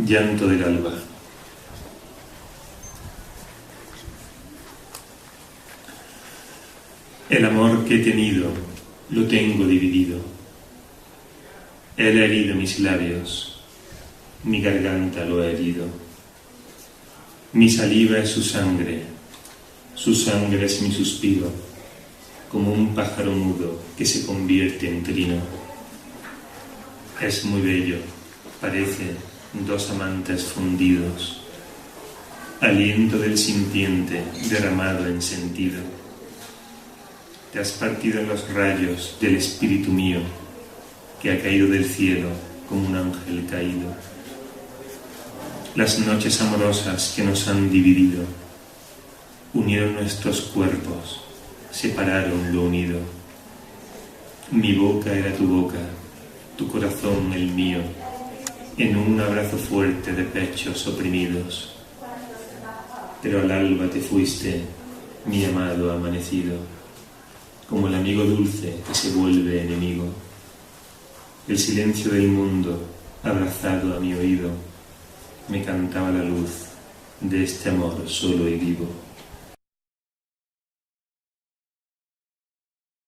Llanto del alba. El amor que he tenido lo tengo dividido. Él ha herido mis labios, mi garganta lo ha herido. Mi saliva es su sangre es mi suspiro, como un pájaro mudo que se convierte en trino. Es muy bello, parece dos amantes fundidos, aliento del sintiente derramado en sentido. Te has partido en los rayos del espíritu mío, que ha caído del cielo como un ángel caído. Las noches amorosas que nos han dividido unieron nuestros cuerpos, separaron lo unido. Mi boca era tu boca, tu corazón el mío, en un abrazo fuerte de pechos oprimidos. Pero al alba te fuiste, mi amado amanecido, como el amigo dulce que se vuelve enemigo. El silencio del mundo, abrazado a mi oído, me cantaba la luz de este amor solo y vivo.